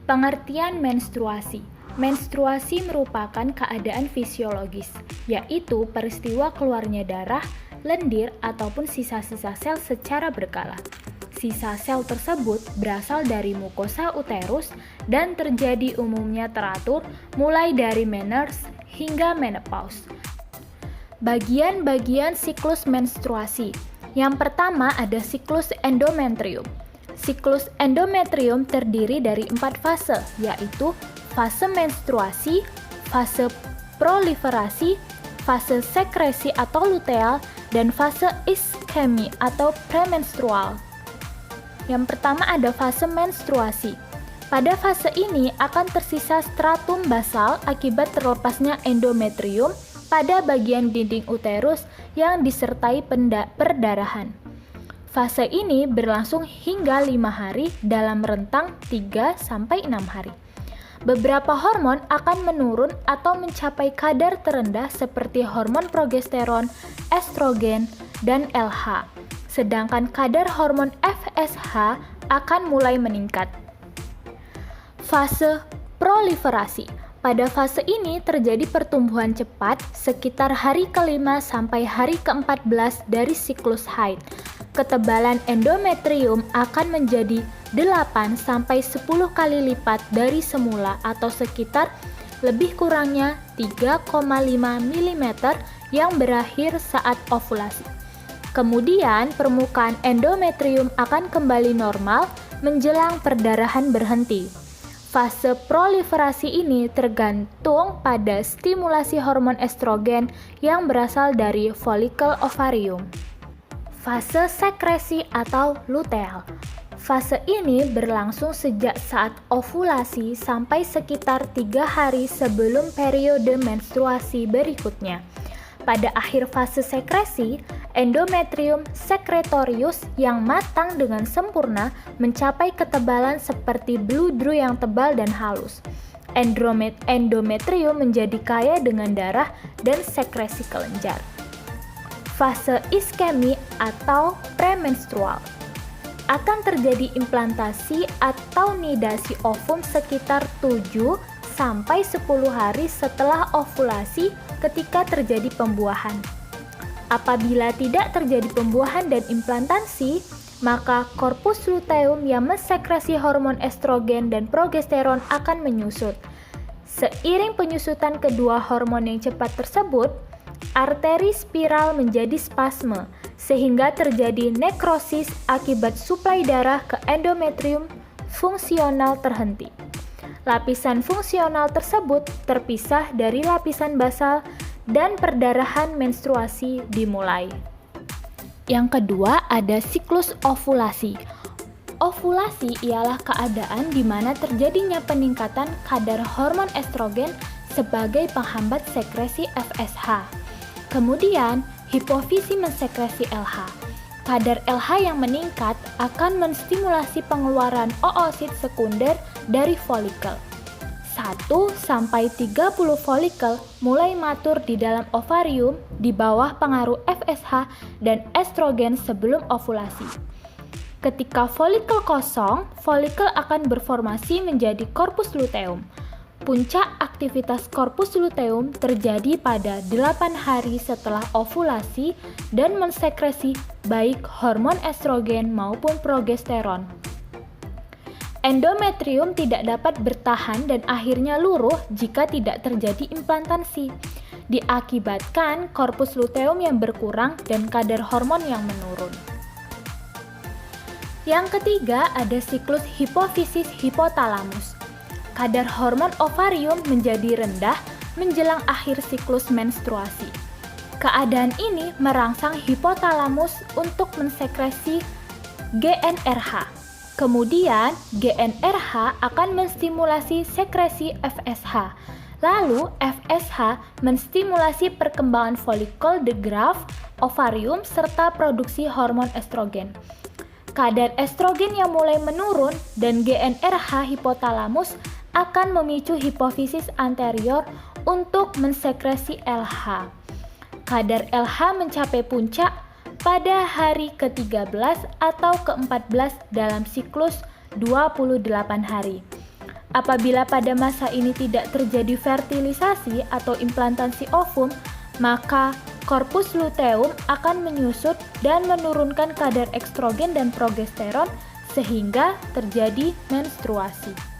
Pengertian menstruasi. Menstruasi merupakan keadaan fisiologis, yaitu peristiwa keluarnya darah, lendir, ataupun sisa-sisa sel secara berkala. Sisa sel tersebut berasal dari mukosa uterus dan terjadi umumnya teratur mulai dari menarche hingga menopause. Bagian-bagian siklus menstruasi. Yang pertama ada siklus endometrium. Siklus endometrium terdiri dari 4 fase, yaitu fase menstruasi, fase proliferasi, fase sekresi atau luteal, dan fase iskemi atau premenstrual. Yang pertama ada fase menstruasi. Pada fase ini akan tersisa stratum basal akibat terlepasnya endometrium pada bagian dinding uterus yang disertai perdarahan. Fase ini berlangsung hingga 5 hari dalam rentang 3-6 hari. Beberapa hormon akan menurun atau mencapai kadar terendah seperti hormon progesteron, estrogen, dan LH. Sedangkan kadar hormon FSH akan mulai meningkat. Fase proliferasi. Pada fase ini terjadi pertumbuhan cepat sekitar hari ke-5 sampai hari ke-14 dari siklus haid. Ketebalan endometrium akan menjadi 8 sampai 10 kali lipat dari semula atau sekitar lebih kurangnya 3,5 mm yang berakhir saat ovulasi. Kemudian permukaan endometrium akan kembali normal menjelang perdarahan berhenti. Fase proliferasi ini tergantung pada stimulasi hormon estrogen yang berasal dari folikel ovarium. Fase sekresi atau luteal. Fase ini berlangsung sejak saat ovulasi sampai sekitar 3 hari sebelum periode menstruasi berikutnya. Pada akhir fase sekresi, endometrium secretorius yang matang dengan sempurna mencapai ketebalan seperti bludru yang tebal dan halus. Endometrium menjadi kaya dengan darah dan sekresi kelenjar. Fase iskemi atau premenstrual. Akan terjadi implantasi atau nidasi ovum sekitar 7-10 hari setelah ovulasi ketika terjadi pembuahan. Apabila tidak terjadi pembuahan dan implantasi, maka korpus luteum yang mensekresi hormon estrogen dan progesteron akan menyusut. Seiring penyusutan kedua hormon yang cepat tersebut, arteri spiral menjadi spasme, sehingga terjadi nekrosis akibat suplai darah ke endometrium fungsional terhenti. Lapisan fungsional tersebut terpisah dari lapisan basal dan perdarahan menstruasi dimulai. Yang kedua ada siklus ovulasi. Ovulasi ialah keadaan di mana terjadinya peningkatan kadar hormon estrogen sebagai penghambat sekresi FSH. Kemudian, hipofisi mensekresi LH. Kadar LH yang meningkat akan menstimulasi pengeluaran oosit sekunder dari folikel. 1-30 folikel mulai matur di dalam ovarium di bawah pengaruh FSH dan estrogen sebelum ovulasi. Ketika folikel kosong, folikel akan berformasi menjadi korpus luteum. Puncak aktivitas korpus luteum terjadi pada 8 hari setelah ovulasi dan mensekresi baik hormon estrogen maupun progesteron. Endometrium tidak dapat bertahan dan akhirnya luruh jika tidak terjadi implantasi. Diakibatkan korpus luteum yang berkurang dan kadar hormon yang menurun. Yang ketiga ada siklus hipofisis hipotalamus. Kadar hormon ovarium menjadi rendah menjelang akhir siklus menstruasi. Keadaan ini merangsang hipotalamus untuk mensekresi GnRH. Kemudian, GnRH akan menstimulasi sekresi FSH. Lalu, FSH menstimulasi perkembangan folikel de Graaff, ovarium, serta produksi hormon estrogen. Kadar estrogen yang mulai menurun dan GnRH hipotalamus akan memicu hipofisis anterior untuk mensekresi LH. Kadar LH mencapai puncak pada hari ke-13 atau ke-14 dalam siklus 28 hari. Apabila pada masa ini tidak terjadi fertilisasi atau implantasi ovum, maka korpus luteum akan menyusut dan menurunkan kadar estrogen dan progesteron sehingga terjadi menstruasi.